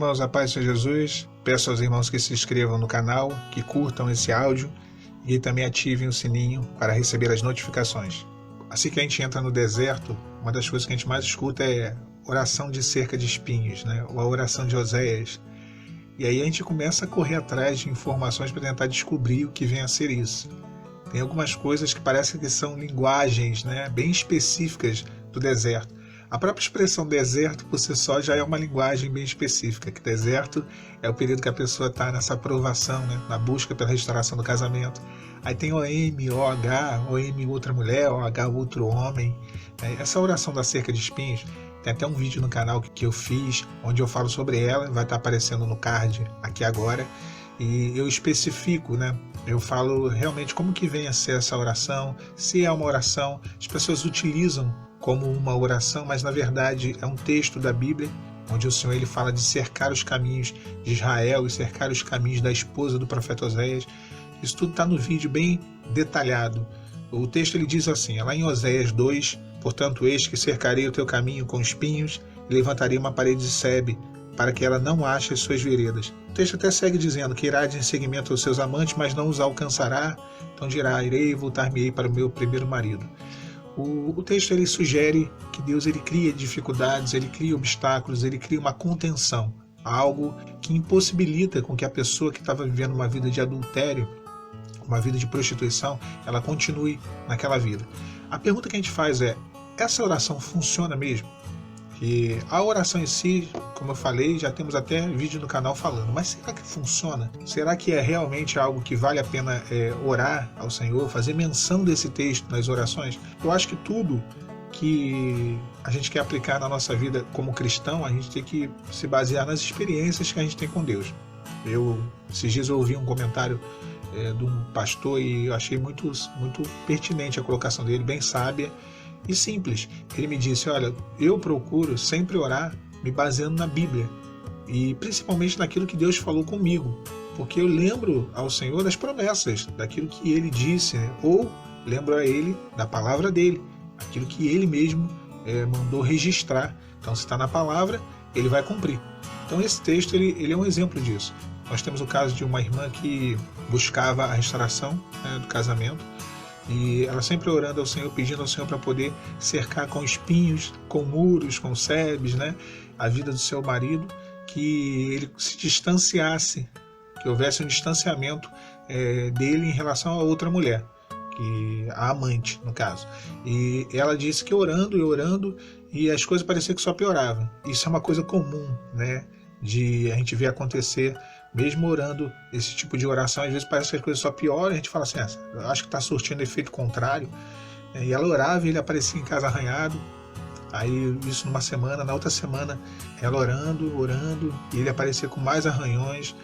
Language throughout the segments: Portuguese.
irmãos, a paz de Jesus. Peço aos irmãos que se inscrevam no canal, que curtam esse áudio e também ativem o sininho para receber as notificações. Assim que a gente entra no deserto, uma das coisas que a gente mais escuta é oração de cerca de espinhos, né? Ou a oração de Oséias. E aí a gente começa a correr atrás de informações para tentar descobrir o que vem a ser isso. Tem algumas coisas que parecem que são linguagens, né, bem específicas do deserto. A própria expressão deserto, por si só, já é uma linguagem bem específica, que deserto é o período que a pessoa está nessa aprovação, né, na busca pela restauração do casamento. Aí tem OM, OH, OM outra mulher, OH outro homem. Essa oração da cerca de espinhos, tem até um vídeo no canal que eu fiz, onde eu falo sobre ela, vai estar aparecendo no card aqui agora, e eu especifico, né? Eu falo realmente como que vem a ser essa oração, se é uma oração. As pessoas utilizam como uma oração, mas na verdade é um texto da Bíblia, onde o Senhor ele fala de cercar os caminhos de Israel e cercar os caminhos da esposa do profeta Oséias. Isso tudo está no vídeo bem detalhado. O texto ele diz assim, lá em Oséias 2, portanto, eis que cercarei o teu caminho com espinhos e levantarei uma parede de sebe, para que ela não ache as suas veredas. O texto até segue dizendo que irá em seguimento aos seus amantes, mas não os alcançará. Então dirá, irei e voltar-me-ei para o meu primeiro marido. O texto ele sugere que Deus ele cria dificuldades, ele cria obstáculos, ele cria uma contenção, algo que impossibilita com que a pessoa que estava vivendo uma vida de adultério, uma vida de prostituição, ela continue naquela vida. A pergunta que a gente faz é, essa oração funciona mesmo? E a oração em si, como eu falei, já temos até vídeo no canal falando, mas será que funciona? Será que é realmente algo que vale a pena orar ao Senhor, fazer menção desse texto nas orações? Eu acho que tudo que a gente quer aplicar na nossa vida como cristão, a gente tem que se basear nas experiências que a gente tem com Deus. Esses dias eu ouvi um comentário de um pastor e eu achei muito pertinente a colocação dele, bem sábia e simples. Ele me disse, olha, eu procuro sempre orar me baseando na Bíblia e principalmente naquilo que Deus falou comigo, porque eu lembro ao Senhor das promessas, daquilo que Ele disse, né? Ou lembro a Ele da palavra dEle, aquilo que Ele mesmo mandou registrar. Então se está na palavra, Ele vai cumprir. Então esse texto ele é um exemplo disso. Nós temos o caso de uma irmã que buscava a restauração, né, do casamento, e ela sempre orando ao Senhor, pedindo ao Senhor para poder cercar com espinhos, com muros, com sebes, né, a vida do seu marido, que ele se distanciasse, que houvesse um distanciamento dele em relação a outra mulher, a amante, no caso. E ela disse que orando e orando, e as coisas pareciam que só pioravam. Isso é uma coisa comum, né, de a gente ver acontecer. Mesmo orando esse tipo de oração, às vezes parece que as coisas só pioram, a gente fala assim, eu acho que está surtindo efeito contrário. E ela orava e ele aparecia em casa arranhado. Aí isso numa semana, na outra semana ela orando, e ele aparecia com mais arranhões.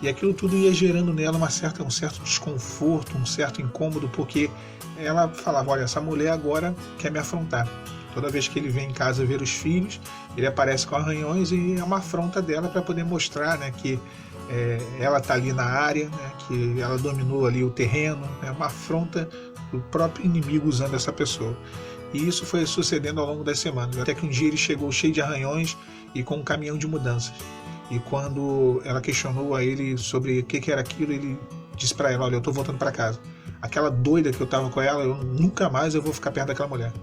E aquilo tudo ia gerando nela um certo desconforto, um certo incômodo, porque ela falava, olha, essa mulher agora quer me afrontar. Toda vez que ele vem em casa ver os filhos, ele aparece com arranhões e é uma afronta dela para poder mostrar, né, que ela está ali na área, né, que ela dominou ali o terreno, é uma afronta do próprio inimigo usando essa pessoa. E isso foi sucedendo ao longo das semanas, até que um dia ele chegou cheio de arranhões e com um caminhão de mudanças. E quando ela questionou a ele sobre o que era aquilo, ele disse para ela, olha, eu estou voltando para casa. Aquela doida que eu estava com ela, eu nunca mais eu vou ficar perto daquela mulher.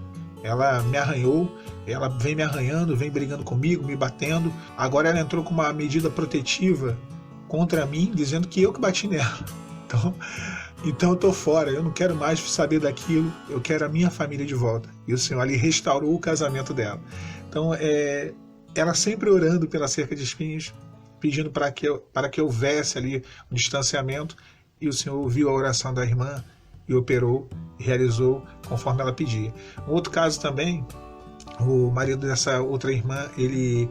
Ela me arranhou, ela vem me arranhando, vem brigando comigo, me batendo. Agora ela entrou com uma medida protetiva contra mim, dizendo que eu que bati nela. Então eu tô fora, eu não quero mais saber daquilo, eu quero a minha família de volta. E o Senhor ali restaurou o casamento dela. Então ela sempre orando pela cerca de espinhos, pedindo para que houvesse ali um distanciamento, e o Senhor ouviu a oração da irmã e operou, e realizou conforme ela pedia. Um outro caso também, o marido dessa outra irmã, ele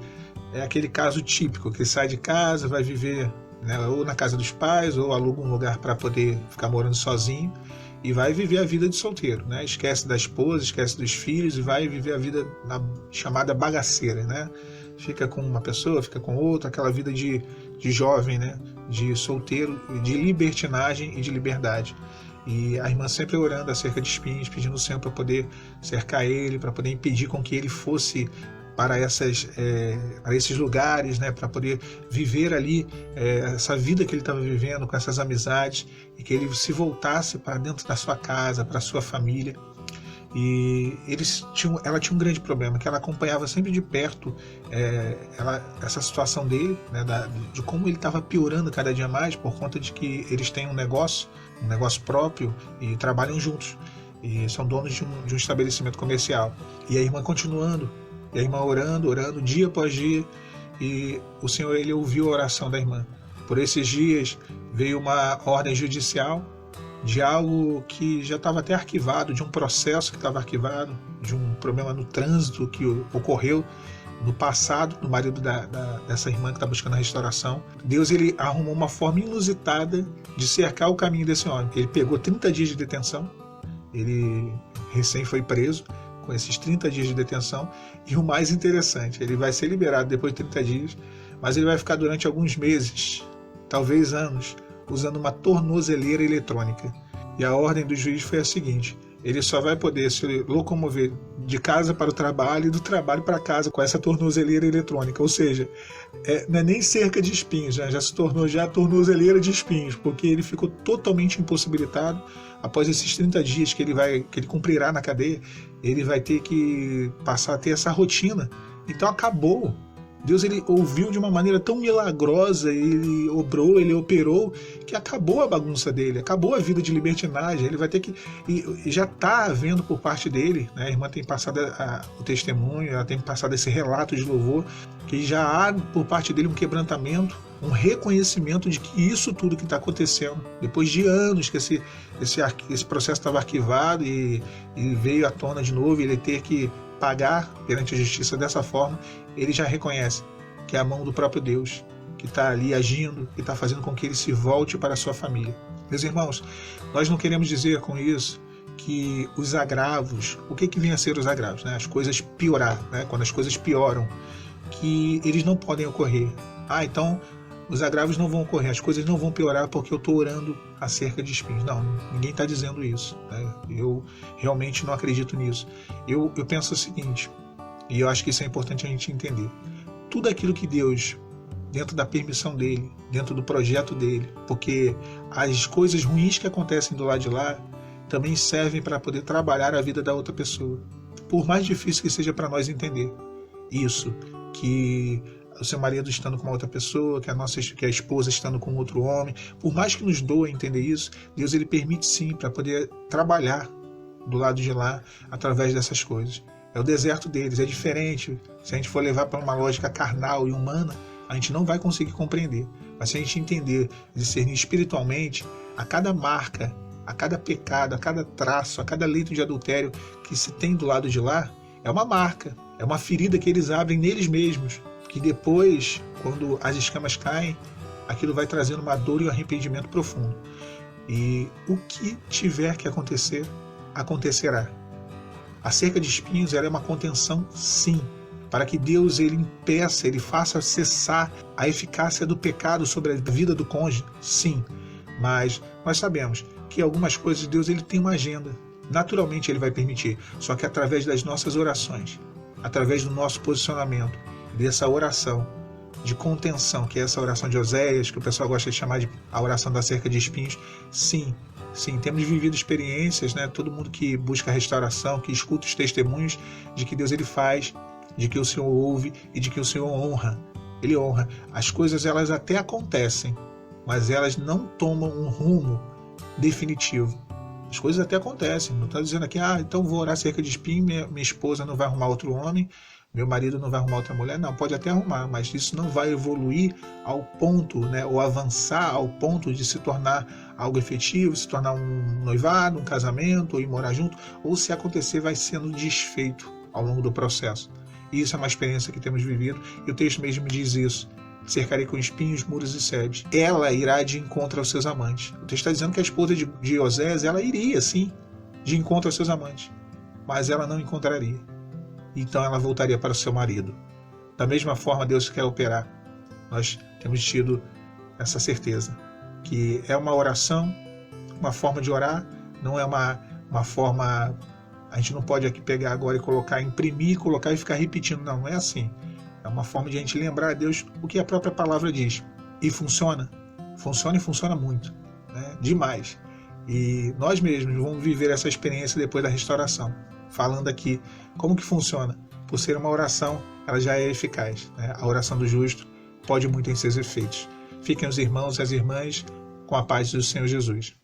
é aquele caso típico, que sai de casa, vai viver, né, ou na casa dos pais, ou aluga um lugar para poder ficar morando sozinho, e vai viver a vida de solteiro, né? Esquece da esposa, esquece dos filhos, e vai viver a vida chamada bagaceira, né? Fica com uma pessoa, fica com outra, aquela vida de jovem, né? De solteiro, de libertinagem e de liberdade. E a irmã sempre orando acerca de espinhos, pedindo ao Senhor para poder cercar ele, para poder impedir com que ele fosse para esses lugares, né, para poder viver ali essa vida que ele estava vivendo com essas amizades, e que ele se voltasse para dentro da sua casa, para a sua família. E ela tinha um grande problema, que ela acompanhava sempre de perto essa situação dele, né, de como ele estava piorando cada dia mais, por conta de que eles têm um negócio próprio e trabalham juntos, e são donos de um estabelecimento comercial. E a irmã continuando, e a irmã orando dia após dia, e o Senhor, ele ouviu a oração da irmã. Por esses dias veio uma ordem judicial de algo que já estava até arquivado, de um processo que estava arquivado, de um problema no trânsito que ocorreu no passado, do marido dessa irmã que está buscando a restauração. Deus, ele arrumou uma forma inusitada de cercar o caminho desse homem. Ele pegou 30 dias de detenção, ele recém foi preso, com esses 30 dias de detenção, e o mais interessante, ele vai ser liberado depois de 30 dias, mas ele vai ficar durante alguns meses, talvez anos, usando uma tornozeleira eletrônica. E a ordem do juiz foi a seguinte: ele só vai poder se locomover de casa para o trabalho e do trabalho para casa com essa tornozeleira eletrônica. Ou seja, não é nem cerca de espinhos, já se tornou já a tornozeleira de espinhos, porque ele ficou totalmente impossibilitado. Após esses 30 dias que ele cumprirá na cadeia, ele vai ter que passar a ter essa rotina. Então acabou. Deus, ele ouviu de uma maneira tão milagrosa, ele obrou, ele operou, que acabou a bagunça dele, acabou a vida de libertinagem. Ele vai ter que, e já está havendo por parte dele, né? A irmã tem passado o testemunho, ela tem passado esse relato de louvor, que já há por parte dele um quebrantamento, um reconhecimento de que isso tudo que está acontecendo, depois de anos que esse processo estava arquivado e veio à tona de novo, ele ter que pagar perante a justiça dessa forma, ele já reconhece que é a mão do próprio Deus que está ali agindo, que está fazendo com que ele se volte para a sua família. Meus irmãos, nós não queremos dizer com isso que os agravos, o que vem a ser os agravos, né? As coisas piorar, né? Quando as coisas pioram, que eles não podem ocorrer. Então os agravos não vão ocorrer, as coisas não vão piorar porque eu estou orando acerca de espinhos. Não, ninguém está dizendo isso, né? Eu realmente não acredito nisso. Eu penso o seguinte, e eu acho que isso é importante a gente entender: tudo aquilo que Deus, dentro da permissão dele, dentro do projeto dele, porque as coisas ruins que acontecem do lado de lá também servem para poder trabalhar a vida da outra pessoa. Por mais difícil que seja para nós entender isso, que o seu marido estando com uma outra pessoa, que a esposa estando com outro homem, por mais que nos doa entender isso, Deus, ele permite sim, para poder trabalhar do lado de lá através dessas coisas. É o deserto deles, é diferente. Se a gente for levar para uma lógica carnal e humana, a gente não vai conseguir compreender. Mas se a gente entender, discernir espiritualmente, a cada marca, a cada pecado, a cada traço, a cada leito de adultério que se tem do lado de lá, é uma marca, é uma ferida que eles abrem neles mesmos, que depois, quando as escamas caem, aquilo vai trazendo uma dor e um arrependimento profundo. E o que tiver que acontecer, acontecerá. A cerca de espinhos, ela é uma contenção, sim, para que Deus, ele impeça, ele faça cessar a eficácia do pecado sobre a vida do cônjuge, sim. Mas nós sabemos que algumas coisas Deus, ele tem uma agenda. Naturalmente ele vai permitir, só que através das nossas orações, através do nosso posicionamento, dessa oração de contenção, que é essa oração de Oséias, que o pessoal gosta de chamar de a oração da cerca de espinhos, sim, temos vivido experiências, né? Todo mundo que busca a restauração, que escuta os testemunhos de que Deus, ele faz, de que o Senhor ouve e de que o Senhor honra. Ele honra. As coisas, elas até acontecem, mas elas não tomam um rumo definitivo. As coisas até acontecem. Não está dizendo aqui, então vou orar cerca de espinho, minha esposa não vai arrumar outro homem, meu marido não vai arrumar outra mulher. Não, pode até arrumar, mas isso não vai evoluir ao ponto, né, ou avançar ao ponto de se tornar algo efetivo, se tornar um noivado, um casamento, ou ir morar junto, ou se acontecer vai sendo desfeito ao longo do processo. E isso é uma experiência que temos vivido, e o texto mesmo diz isso: cercarei com espinhos, muros e sebes. Ela irá de encontro aos seus amantes. O texto está dizendo que a esposa de Oséias, ela iria sim de encontro aos seus amantes, mas ela não encontraria. Então ela voltaria para o seu marido. Da mesma forma, Deus quer operar. Nós temos tido essa certeza, que é uma oração, uma forma de orar, não é uma forma A gente não pode aqui pegar agora e colocar, imprimir, colocar e ficar repetindo. Não, não é assim. É uma forma de a gente lembrar a Deus o que a própria palavra diz. E funciona. Funciona e funciona muito. Né? Demais. E nós mesmos vamos viver essa experiência depois da restauração. Falando aqui como que funciona. Por ser uma oração, ela já é eficaz. Né? A oração do justo pode muito em seus efeitos. Fiquem os irmãos e as irmãs com a paz do Senhor Jesus.